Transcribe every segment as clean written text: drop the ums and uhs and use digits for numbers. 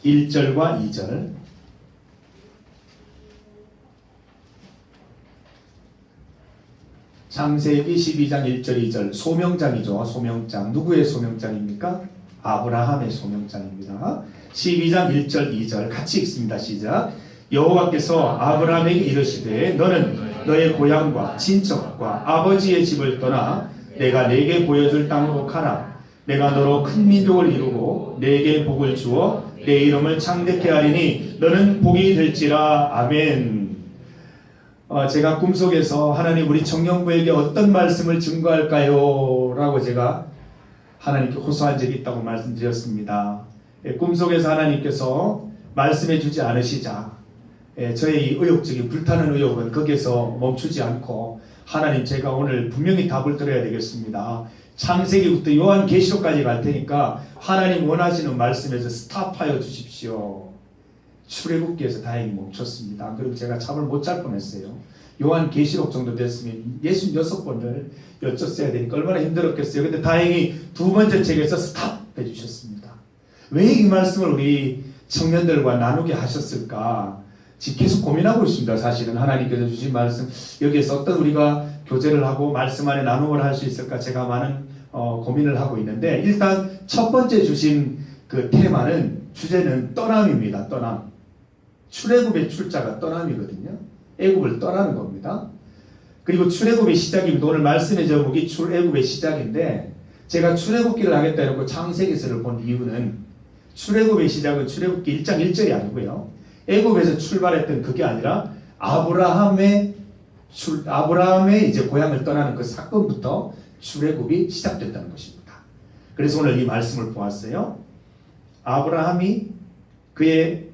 1절과 2절. 창세기 12장 1절 2절 소명장이죠. 소명장. 누구의 소명장입니까? 아브라함의 소명장입니다. 12장 1절 2절 같이 읽습니다. 시작. 여호와께서 아브라함에게 이르시되 너는 너의 고향과 친척과 아버지의 집을 떠나 내가 네게 보여줄 땅으로 가라. 내가 너로 큰 민족을 이루고 네게 복을 주어 내 이름을 창대케 하리니 너는 복이 될지라. 아멘. 제가 꿈속에서 하나님 우리 청년부에게 어떤 말씀을 증거할까요? 라고 제가 하나님께 호소한 적이 있다고 말씀드렸습니다. 꿈속에서 하나님께서 말씀해 주지 않으시자 저의 이 의욕적인 불타는 의욕은 거기에서 멈추지 않고 하나님 제가 오늘 분명히 답을 드려야 되겠습니다. 창세기부터 요한계시록까지 갈 테니까 하나님 원하시는 말씀에서 스탑하여 주십시오. 출애굽기에서 다행히 멈췄습니다. 그리고 제가 잠을 못 잘 뻔했어요. 요한계시록 정도 됐으면 66번을 여쭸어야 되니까 얼마나 힘들었겠어요. 근데 다행히 두 번째 책에서 스탑해 주셨습니다. 왜 이 말씀을 우리 청년들과 나누게 하셨을까? 지금 계속 고민하고 있습니다. 사실은 하나님께서 주신 말씀 여기에서 어떤 우리가 교제를 하고 말씀 안에 나눔을 할 수 있을까 제가 많은 고민을 하고 있는데 일단 첫 번째 주신 그 테마는 주제는 떠남입니다. 떠남. 출애굽의 출자가 떠남이거든요. 애굽을 떠나는 겁니다. 그리고 출애굽의 시작입니다. 오늘 말씀의 제목이 출애굽의 시작인데 제가 출애굽기를 하겠다 이러고 창세기서를 본 이유는 출애굽의 시작은 출애굽기 1장 1절이 아니고요. 애굽에서 출발했던 그게 아니라 아브라함의 이제 고향을 떠나는 그 사건부터 출애굽이 시작됐다는 것입니다. 그래서 오늘 이 말씀을 보았어요. 아브라함이 그의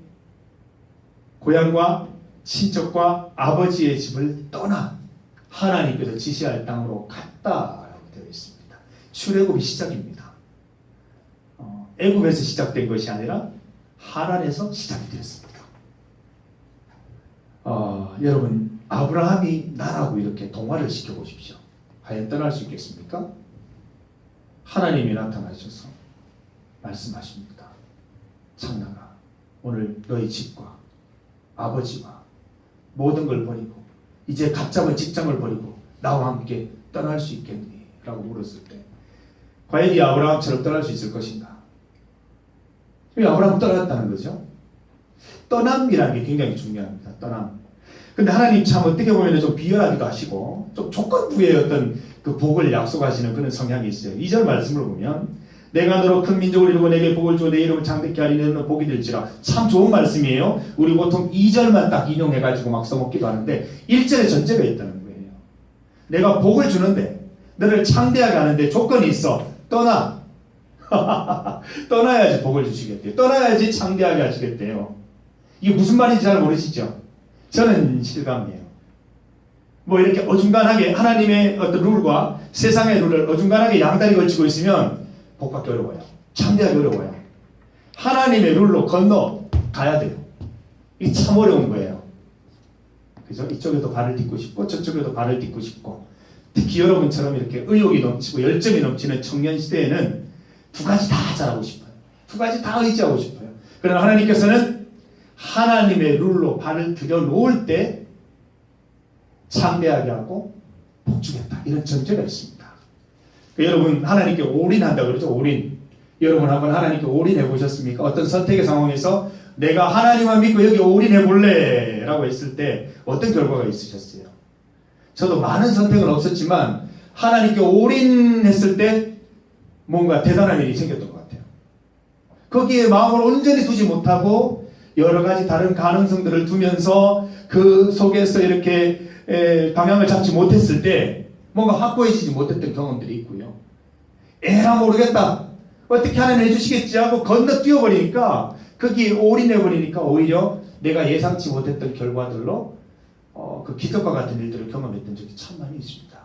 고향과 친척과 아버지의 집을 떠나 하나님께서 지시할 땅으로 갔다라고 되어 있습니다. 출애굽이 시작입니다. 애굽에서 시작된 것이 아니라 하란에서 시작이 되었습니다. 여러분 아브라함이 나라고 이렇게 동화를 시켜보십시오. 과연 떠날 수 있겠습니까? 하나님이 나타나셔서 말씀하십니다. 창나가 오늘 너희 집과 아버지와 모든 걸 버리고 이제 갓 잡은 직장을 버리고 나와 함께 떠날 수 있겠니? 라고 물었을 때 과연 이 아브라함처럼 떠날 수 있을 것인가? 이 아브라함 떠났다는 거죠. 떠남이라는 게 굉장히 중요합니다. 떠남. 근데 하나님 참 어떻게 보면 좀 비열하기도 하시고 좀 조건부의 어떤 그 복을 약속하시는 그런 성향이 있어요. 2절 말씀을 보면 내가 너로 큰 민족을 이루고 내게 복을 주어 내 이름을 창대케 하리니 너는 복이 될지라. 참 좋은 말씀이에요. 우리 보통 2절만 딱 인용해가지고 막 써먹기도 하는데 1절에 전제가 있다는 거예요. 내가 복을 주는데 너를 창대하게 하는데 조건이 있어. 떠나. 떠나야지 복을 주시겠대요. 떠나야지 창대하게 하시겠대요. 이게 무슨 말인지 잘 모르시죠? 저는 실감이에요. 뭐 이렇게 어중간하게 하나님의 어떤 룰과 세상의 룰을 어중간하게 양다리 걸치고 있으면 복받기 어려워요. 창대하기 어려워요. 하나님의 룰로 건너 가야 돼요. 이게 참 어려운 거예요. 그죠? 이쪽에도 발을 딛고 싶고 저쪽에도 발을 딛고 싶고 특히 여러분처럼 이렇게 의욕이 넘치고 열정이 넘치는 청년 시대에는 두 가지 다 잘하고 싶어요. 두 가지 다 의지하고 싶어요. 그러나 하나님께서는 하나님의 룰로 발을 들여놓을 때 창대하게 하고 복주겠다. 이런 전제가 있습니다. 여러분 하나님께 올인한다 그러죠. 올인. 여러분 한번 하나님께 올인해 보셨습니까? 어떤 선택의 상황에서 내가 하나님만 믿고 여기 올인해 볼래 라고 했을 때 어떤 결과가 있으셨어요? 저도 많은 선택은 없었지만 하나님께 올인했을 때 뭔가 대단한 일이 생겼던 것 같아요. 거기에 마음을 온전히 두지 못하고 여러 가지 다른 가능성들을 두면서 그 속에서 이렇게 방향을 잡지 못했을 때 뭔가 확고해지지 못했던 경험들이 있고요. 에라 모르겠다. 어떻게 하나님 해주시겠지 하고 건너뛰어 버리니까 거기에 올인해 버리니까 오히려 내가 예상치 못했던 결과들로 그 기적과 같은 일들을 경험했던 적이 참 많이 있습니다.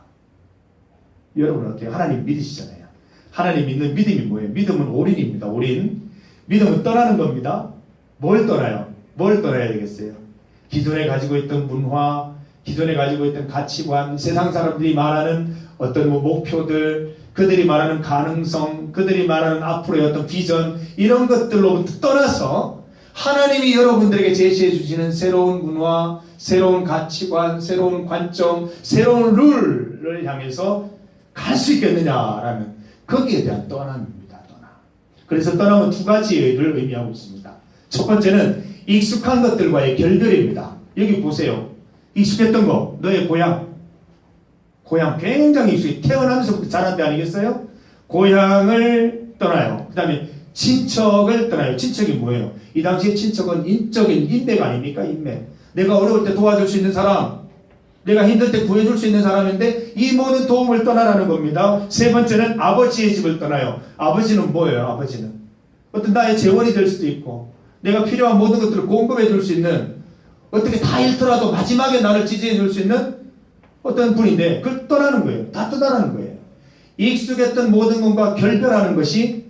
여러분 어때요? 하나님 믿으시잖아요. 하나님 믿는 믿음이 뭐예요? 믿음은 올인입니다. 올인. 믿음은 떠나는 겁니다. 뭘 떠나요? 뭘 떠나야 되겠어요? 기존에 가지고 있던 문화, 기존에 가지고 있던 가치관, 세상 사람들이 말하는 어떤 목표들, 그들이 말하는 가능성, 그들이 말하는 앞으로의 어떤 비전, 이런 것들로부터 떠나서 하나님이 여러분들에게 제시해 주시는 새로운 문화, 새로운 가치관, 새로운 관점, 새로운 룰을 향해서 갈 수 있겠느냐라는 거기에 대한 떠남입니다. 떠남. 그래서 떠남은 두 가지를 의미하고 있습니다. 첫 번째는 익숙한 것들과의 결별입니다. 여기 보세요. 익숙했던 거, 너의 고향 굉장히 익숙해. 태어나면서부터 자란 데 아니겠어요? 고향을 떠나요. 그 다음에 친척을 떠나요. 친척이 뭐예요? 이 당시에 친척은 인적인 인맥 아닙니까? 인맥. 내가 어려울 때 도와줄 수 있는 사람, 내가 힘들 때 구해줄 수 있는 사람인데 이 모든 도움을 떠나라는 겁니다. 세 번째는 아버지의 집을 떠나요. 아버지는 뭐예요? 아버지는 어떤 나의 재원이 될 수도 있고 내가 필요한 모든 것들을 공급해 줄 수 있는, 어떻게 다 잃더라도 마지막에 나를 지지해 줄 수 있는 어떤 분인데 그걸 떠나는 거예요. 다 떠나라는 거예요. 익숙했던 모든 것과 결별하는 것이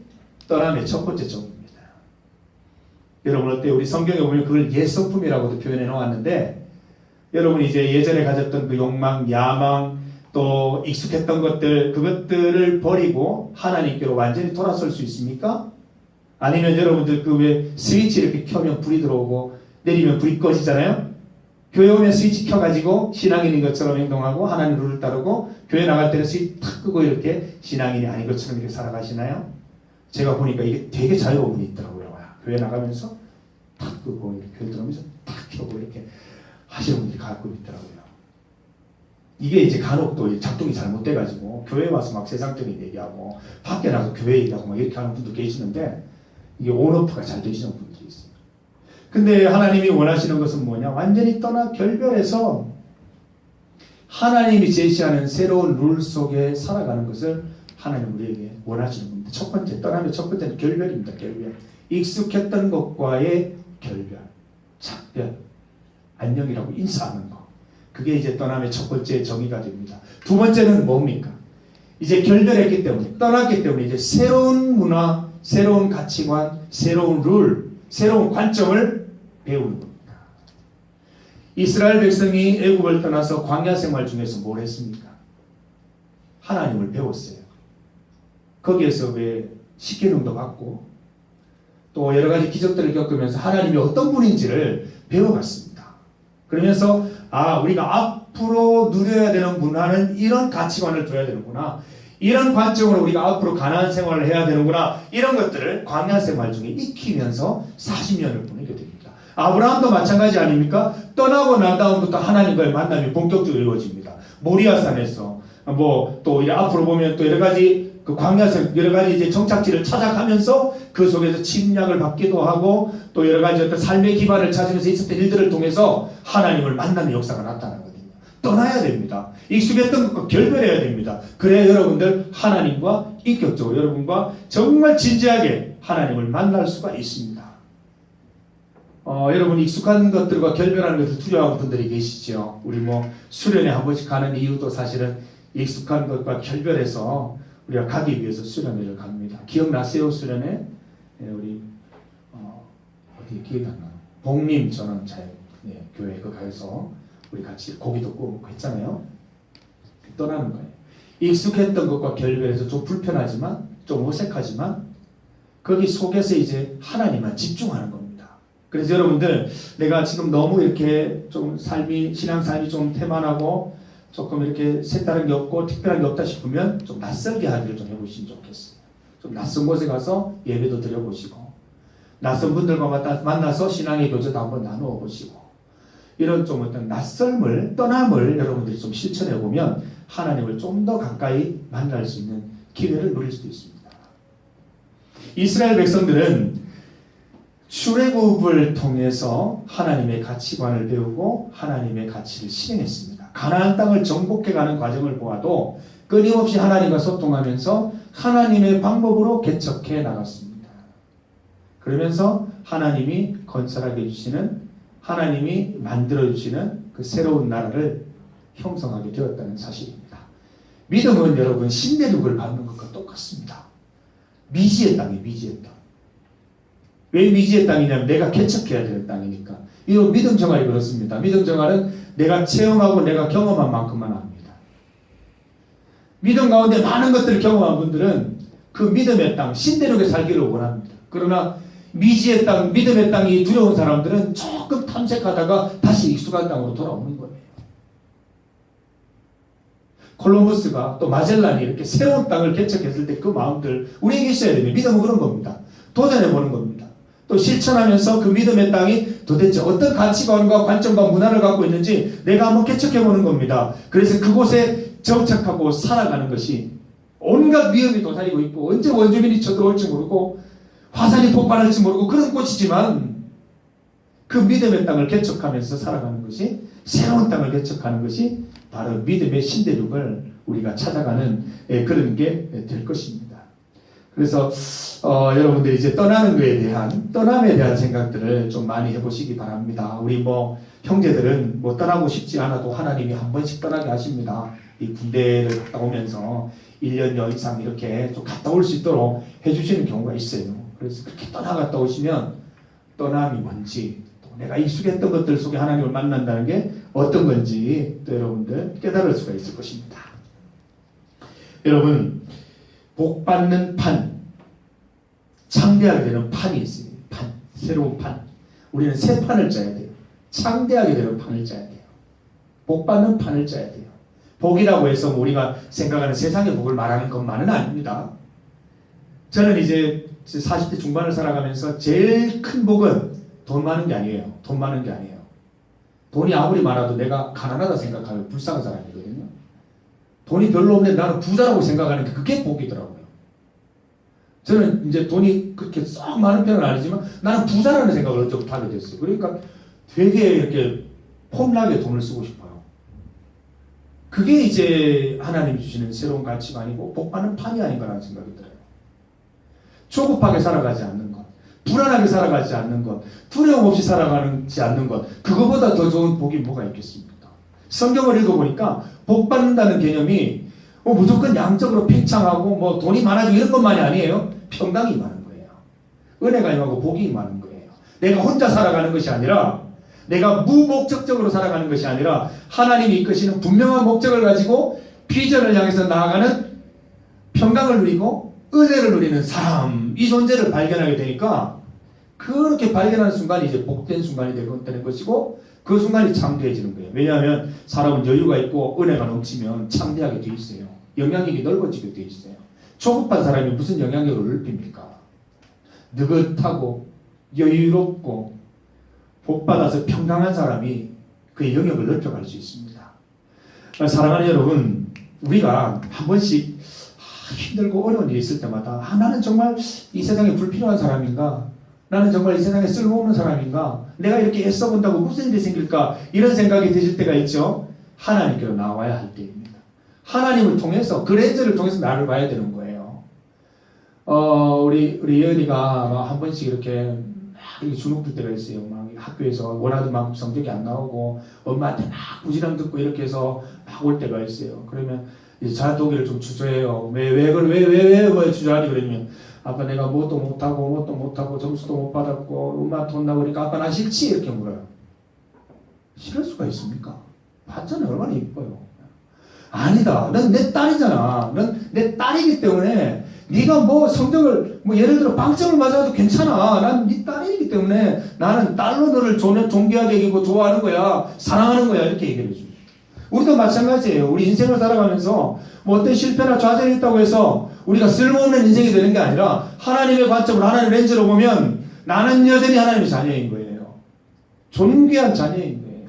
떠남의 첫 번째 점입니다. 여러분 어때요? 우리 성경에 보면 그걸 옛성품이라고도 표현해 놓았는데, 여러분 이제 예전에 가졌던 그 욕망, 야망, 또 익숙했던 것들, 그것들을 버리고 하나님께로 완전히 돌아설 수 있습니까? 아니면 여러분들 그 왜 스위치 이렇게 켜면 불이 들어오고 내리면 불이 꺼지잖아요? 교회 오면 스위치 켜가지고 신앙인인 것처럼 행동하고 하나님 룰을 따르고 교회 나갈 때는 스위치 탁 끄고 이렇게 신앙인이 아닌 것처럼 이렇게 살아가시나요? 제가 보니까 이게 되게 자유로운 분이 있더라고요. 교회 나가면서 탁 끄고 이렇게 교회 들어오면서 탁 켜고 이렇게 하시는 분들이 가끔 있더라고요. 이게 이제 간혹 또 작동이 잘못돼가지고 교회 와서 막 세상적인 얘기하고 밖에 나가서 교회 얘기하고 막 이렇게 하는 분도 계시는데, 이게 온오프가 잘 되시는 분들이 있어요. 근데 하나님이 원하시는 것은 뭐냐? 완전히 떠나 결별해서 하나님이 제시하는 새로운 룰 속에 살아가는 것을 하나님 우리에게 원하시는 겁니다. 첫 번째, 떠남의 첫 번째는 결별입니다. 결별. 익숙했던 것과의 결별, 작별, 안녕이라고 인사하는 것. 그게 이제 떠남의 첫 번째 정의가 됩니다. 두 번째는 뭡니까? 이제 결별했기 때문에, 떠났기 때문에 이제 새로운 문화, 새로운 가치관, 새로운 룰, 새로운 관점을 배우는 겁니다. 이스라엘 백성이 애국을 떠나서 광야 생활 중에서 뭘 했습니까? 하나님을 배웠어요. 거기에서 왜 십계명도 받고 또 여러 가지 기적들을 겪으면서 하나님이 어떤 분인지를 배워갔습니다. 그러면서 우리가 앞으로 누려야 되는 문화는 이런 가치관을 둬야 되는구나, 이런 관점으로 우리가 앞으로 가나안 생활을 해야 되는구나, 이런 것들을 광야 생활 중에 익히면서 40년을 보내게 됩니다. 아브라함도 마찬가지 아닙니까? 떠나고 난 다음부터 하나님과의 만남이 본격적으로 이루어집니다. 모리아산에서 또 앞으로 보면 또 여러 가지 그 광야에서 여러 가지 이제 정착지를 찾아가면서 그 속에서 침략을 받기도 하고 또 여러 가지 어떤 삶의 기반을 찾으면서 있었던 일들을 통해서 하나님을 만나는 역사가 나타나거든요. 떠나야 됩니다. 익숙했던 것과 결별해야 됩니다. 그래야 여러분들 하나님과 인격적으로 여러분과 정말 진지하게 하나님을 만날 수가 있습니다. 여러분 익숙한 것들과 결별하는 것을 두려워하는 분들이 계시죠. 우리 수련회 한 번씩 가는 이유도 사실은 익숙한 것과 결별해서 우리가 가기 위해서 수련회를 갑니다. 기억나세요? 수련회? 우리 어디 기억이 안 나요? 복림 전원자유 교회 그 가서 우리 같이 고기도 구워 먹고 했잖아요. 떠나는 거예요. 익숙했던 것과 결별해서 좀 불편하지만 좀 어색하지만 거기 속에서 이제 하나님만 집중하는 겁니다. 그래서 여러분들 내가 지금 너무 이렇게 좀 신앙 삶이 좀 태만하고 조금 이렇게 색다른 게 없고 특별한 게 없다 싶으면 좀 낯설게 하기를 좀 해보시면 좋겠어요. 좀 낯선 곳에 가서 예배도 드려보시고 낯선 분들과 만나서 신앙의 교제도 한번 나누어 보시고 이런 좀 어떤 낯설음을, 떠남을 여러분들이 좀 실천해 보면 하나님을 좀 더 가까이 만날 수 있는 기회를 누릴 수도 있습니다. 이스라엘 백성들은 출애굽을 통해서 하나님의 가치관을 배우고 하나님의 가치를 실행했습니다. 가나안 땅을 정복해가는 과정을 보아도 끊임없이 하나님과 소통하면서 하나님의 방법으로 개척해 나갔습니다. 그러면서 하나님이 건설하게 해주시는, 하나님이 만들어주시는 그 새로운 나라를 형성하게 되었다는 사실입니다. 믿음은 여러분 신대륙을 밟는 것과 똑같습니다. 미지의 땅이에요. 미지의 땅. 왜 미지의 땅이냐면 내가 개척해야 되는 땅이니까. 이거 믿음 생활이 그렇습니다. 믿음 생활은 내가 체험하고 내가 경험한 만큼만 합니다. 믿음 가운데 많은 것들을 경험한 분들은 그 믿음의 땅, 신대륙에 살기를 원합니다. 그러나 미지의 땅, 믿음의 땅이 두려운 사람들은 조금 탐색하다가 다시 익숙한 땅으로 돌아오는 거예요. 콜럼버스가 또 마젤란이 이렇게 새로운 땅을 개척했을 때 그 마음들 우리에게 있어야 됩니다. 믿음은 그런 겁니다. 도전해보는 겁니다. 또 실천하면서 그 믿음의 땅이 도대체 어떤 가치관과 관점과 문화를 갖고 있는지 내가 한번 개척해보는 겁니다. 그래서 그곳에 정착하고 살아가는 것이 온갖 위험이 도사리고 있고 언제 원주민이 쳐들어올지 모르고 화산이 폭발할지 모르고 그런 곳이지만 그 믿음의 땅을 개척하면서 살아가는 것이 새로운 땅을 개척하는 것이 바로 믿음의 신대륙을 우리가 찾아가는 그런 게 될 것입니다. 그래서 여러분들이 이제 떠남에 대한 생각들을 좀 많이 해보시기 바랍니다. 우리 형제들은 떠나고 싶지 않아도 하나님이 한 번씩 떠나게 하십니다. 이 군대를 갔다 오면서 1년여 이상 이렇게 좀 갔다 올 수 있도록 해주시는 경우가 있어요. 그래서 그렇게 떠나갔다 오시면 떠남이 뭔지 또 내가 익숙했던 것들 속에 하나님을 만난다는 게 어떤 건지 또 여러분들 깨달을 수가 있을 것입니다. 여러분, 복 받는 판, 창대하게 되는 판이 있어요. 판, 새로운 판. 우리는 새 판을 짜야 돼요. 창대하게 되는 판을 짜야 돼요. 복 받는 판을 짜야 돼요. 복이라고 해서 우리가 생각하는 세상의 복을 말하는 것만은 아닙니다. 저는 이제 40대 중반을 살아가면서 제일 큰 복은 돈 많은 게 아니에요. 돈 많은 게 아니에요. 돈이 아무리 많아도 내가 가난하다 생각하면 불쌍한 사람이거든요. 돈이 별로 없는데 나는 부자라고 생각하는 게 그게 복이더라고요. 저는 이제 돈이 그렇게 썩 많은 편은 아니지만 나는 부자라는 생각을 어쩌고 하게 됐어요. 그러니까 되게 이렇게 폼나게 돈을 쓰고 싶어요. 그게 이제 하나님이 주시는 새로운 가치관이고 복받는 판이 아닌가라는 생각이 들어요. 조급하게 살아가지 않는 것, 불안하게 살아가지 않는 것, 두려움 없이 살아가지 않는 것, 그거보다 더 좋은 복이 뭐가 있겠습니까? 성경을 읽어보니까 복 받는다는 개념이 무조건 양적으로 팽창하고 돈이 많아지고 이런 것만이 아니에요. 평강이 임하는 거예요. 은혜가 임하고 복이 임하는 거예요. 내가 혼자 살아가는 것이 아니라 내가 무목적적으로 살아가는 것이 아니라 하나님이 이끄시는 분명한 목적을 가지고 비전을 향해서 나아가는 평강을 누리고 은혜를 누리는 사람, 이 존재를 발견하게 되니까 그렇게 발견하는 순간이 이제 복된 순간이 되는 것이고 그 순간이 창대해지는 거예요. 왜냐하면 사람은 여유가 있고 은혜가 넘치면 창대하게 돼 있어요. 영향력이 넓어지게 돼 있어요. 조급한 사람이 무슨 영향력을 넓힙니까? 느긋하고 여유롭고 복받아서 평강한 사람이 그의 영역을 넓혀갈 수 있습니다. 사랑하는 여러분, 우리가 한 번씩 힘들고 어려운 일이 있을 때마다 나는 정말 이 세상에 불필요한 사람인가? 나는 정말 이 세상에 쓸모없는 사람인가? 내가 이렇게 애써본다고 무슨 일이 생길까? 이런 생각이 드실 때가 있죠. 하나님께로 나와야 할 때입니다. 하나님을 통해서, 그 렌즈를 통해서 나를 봐야 되는 거예요. 우리 예은이가 한 번씩 이렇게 주눅들 때가 있어요. 막 학교에서 원하던 만큼 성적이 안 나오고 엄마한테 막 부지런 듣고 이렇게 해서 막 올 때가 있어요. 그러면 이제 자독일을 좀 주저해요. 왜 주저하니? 그러면 아빠 내가 뭣도 못하고 점수도 못 받았고 엄마 돈 나오니까 아빠 나 싫지? 이렇게 물어요. 싫을 수가 있습니까? 봤잖아요. 얼마나 이뻐요. 아니다. 넌 내 딸이잖아. 넌 내 딸이기 때문에 네가 성적을 예를 들어 빵점을 맞아도 괜찮아. 난 네 딸이기 때문에 나는 딸로 너를 존귀하게 여기고 좋아하는 거야. 사랑하는 거야. 이렇게 얘기를 해줘요. 우리도 마찬가지예요. 우리 인생을 살아가면서 어떤 실패나 좌절이 있다고 해서 우리가 쓸모없는 인생이 되는 게 아니라 하나님의 관점으로 하나님의 렌즈로 보면 나는 여전히 하나님의 자녀인 거예요. 존귀한 자녀인 거예요.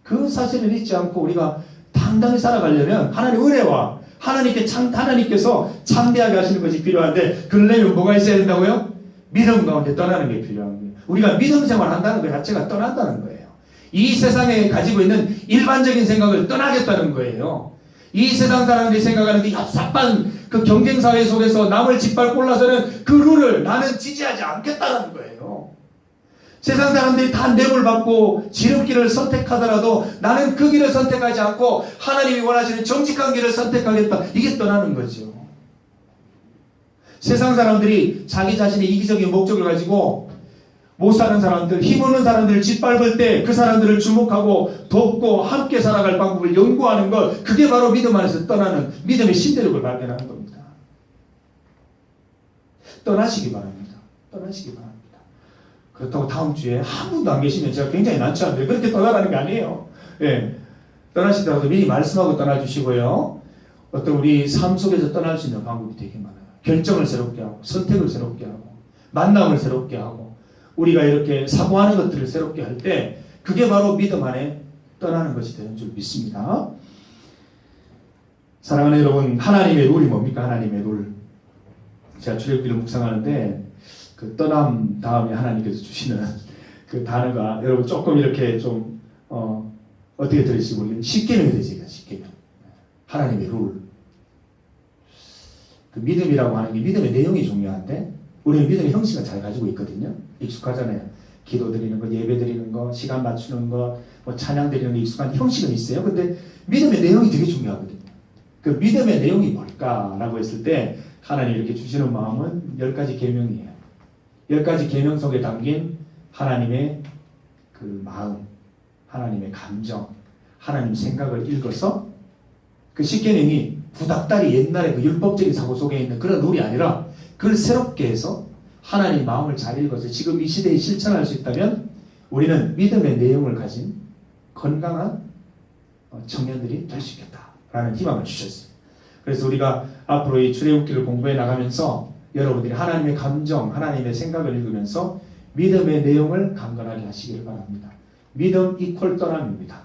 그 사실을 잊지 않고 우리가 당당히 살아가려면 하나님의 은혜와 하나님께서 창대하게 하시는 것이 필요한데 그러려면 뭐가 있어야 된다고요? 믿음 가운데 떠나는 게 필요한 거예요. 우리가 믿음 생활 한다는 것 자체가 떠난다는 거예요. 이 세상에 가지고 있는 일반적인 생각을 떠나겠다는 거예요. 이 세상 사람들이 생각하는 그 얍삽한 그 경쟁사회 속에서 남을 짓밟고 올라서는 그 룰을 나는 지지하지 않겠다는 거예요. 세상 사람들이 다 뇌물 받고 지름길을 선택하더라도 나는 그 길을 선택하지 않고 하나님이 원하시는 정직한 길을 선택하겠다. 이게 떠나는 거죠. 세상 사람들이 자기 자신의 이기적인 목적을 가지고 못 사는 사람들, 힘없는 사람들을 짓밟을 때 그 사람들을 주목하고 돕고 함께 살아갈 방법을 연구하는 것, 그게 바로 믿음 안에서 떠나는 믿음의 신대륙을 발견하는 겁니다. 떠나시기 바랍니다. 떠나시기 바랍니다. 그렇다고 다음 주에 한 분도 안 계시면 제가 굉장히 난처한데 그렇게 떠나가는 게 아니에요. 예. 떠나시더라도 미리 말씀하고 떠나주시고요. 어떤 우리 삶 속에서 떠날 수 있는 방법이 되게 많아요. 결정을 새롭게 하고 선택을 새롭게 하고 만남을 새롭게 하고 우리가 이렇게 사고하는 것들을 새롭게 할 때 그게 바로 믿음 안에 떠나는 것이 되는 줄 믿습니다. 사랑하는 여러분, 하나님의 룰이 뭡니까? 하나님의 룰. 제가 출애굽기를 묵상하는데 그 떠남 다음에 하나님께서 주시는 그 단어가 여러분 조금 이렇게 좀 어떻게 들으시고 모르겠는데 십계명이 되죠. 십계명. 하나님의 룰. 그 믿음이라고 하는 게 믿음의 내용이 중요한데 우리는 믿음의 형식을 잘 가지고 있거든요. 익숙하잖아요. 기도 드리는 거, 예배 드리는 거, 시간 맞추는 거, 뭐 찬양 드리는 거 익숙한 형식은 있어요. 근데 믿음의 내용이 되게 중요하거든요. 그 믿음의 내용이 뭘까라고 했을 때 하나님이 이렇게 주시는 마음은 10가지 계명이에요. 10가지 계명 속에 담긴 하나님의 그 마음, 하나님의 감정, 하나님 생각을 읽어서 그 십계명이 구닥다리 옛날에 그 율법적인 사고 속에 있는 그런 룰이 아니라 그걸 새롭게 해서 하나님 마음을 잘 읽어서 지금 이 시대에 실천할 수 있다면 우리는 믿음의 내용을 가진 건강한 청년들이 될 수 있겠다라는 희망을 주셨어요. 그래서 우리가 앞으로 이 출애굽기를 공부해 나가면서 여러분들이 하나님의 감정, 하나님의 생각을 읽으면서 믿음의 내용을 강건하게 하시길 바랍니다. 믿음 이퀄 떠남입니다.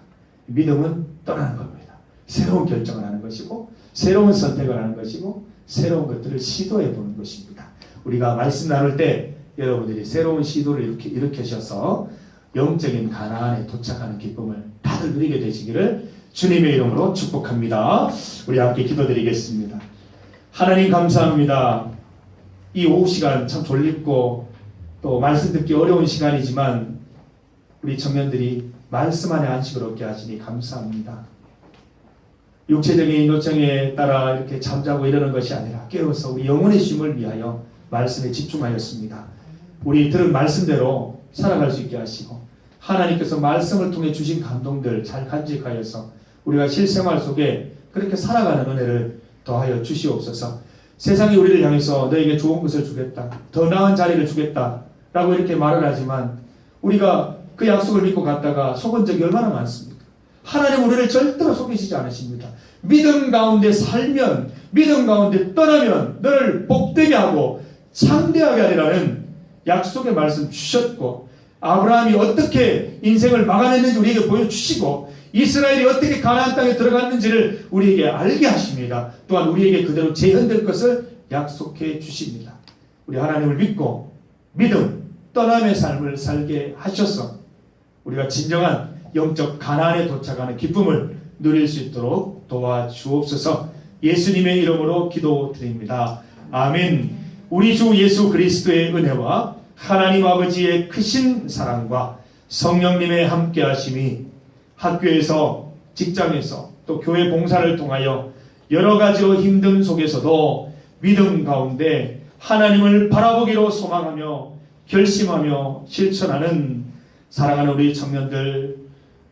믿음은 떠나는 겁니다. 새로운 결정을 하는 것이고 새로운 선택을 하는 것이고 새로운 것들을 시도해 보는 것입니다. 우리가 말씀 나눌 때 여러분들이 새로운 시도를 일으키셔서 영적인 가나안에 도착하는 기쁨을 다들 누리게 되시기를 주님의 이름으로 축복합니다. 우리 함께 기도드리겠습니다. 하나님 감사합니다. 이 오후 시간 참 졸립고 또 말씀 듣기 어려운 시간이지만 우리 청년들이 말씀 안에 안식을 얻게 하시니 감사합니다. 육체적인 요청에 따라 이렇게 잠자고 이러는 것이 아니라 깨어서 우리 영혼의 쉼을 위하여 말씀에 집중하였습니다. 우리 들은 말씀대로 살아갈 수 있게 하시고 하나님께서 말씀을 통해 주신 감동들 잘 간직하여서 우리가 실생활 속에 그렇게 살아가는 은혜를 더하여 주시옵소서. 세상이 우리를 향해서 너에게 좋은 것을 주겠다, 더 나은 자리를 주겠다 라고 이렇게 말을 하지만 우리가 그 약속을 믿고 갔다가 속은 적이 얼마나 많습니까? 하나님 우리를 절대로 속이시지 않으십니다. 믿음 가운데 살면, 믿음 가운데 떠나면 너를 복되게 하고 창대하게 하리라는 약속의 말씀 주셨고 아브라함이 어떻게 인생을 막아냈는지 우리에게 보여주시고 이스라엘이 어떻게 가나안 땅에 들어갔는지를 우리에게 알게 하십니다. 또한 우리에게 그대로 재현될 것을 약속해 주십니다. 우리 하나님을 믿고 믿음, 떠남의 삶을 살게 하셔서 우리가 진정한 영적 가나안에 도착하는 기쁨을 누릴 수 있도록 도와주옵소서. 예수님의 이름으로 기도드립니다. 아멘. 우리 주 예수 그리스도의 은혜와 하나님 아버지의 크신 사랑과 성령님의 함께하심이 학교에서, 직장에서, 또 교회 봉사를 통하여 여러 가지로 힘든 속에서도 믿음 가운데 하나님을 바라보기로 소망하며 결심하며 실천하는 사랑하는 우리 청년들,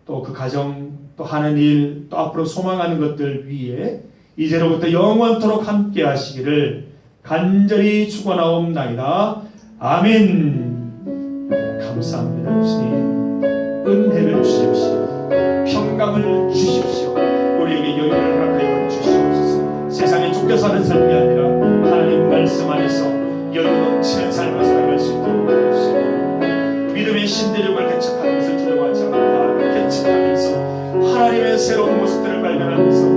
또 그 가정, 또 하는 일, 또 앞으로 소망하는 것들 위에 이제로부터 영원토록 함께 하시기를 간절히 축원하옵나이다. 아멘. 감사합니다. 주님 은혜를 주십시오. 평강을 주십시오. 우리에게 여유를 허락하여 주시옵소서. 세상에 쫓겨 사는 삶이 아니라 하나님 말씀 안에서 여유 넘치는 삶을 살아갈 수 있도록 도와주시고 믿음의 신대륙을 개척하는 것을 두려워하지 않고 개척하면서 하나님의 새로운 모습들을 발견하면서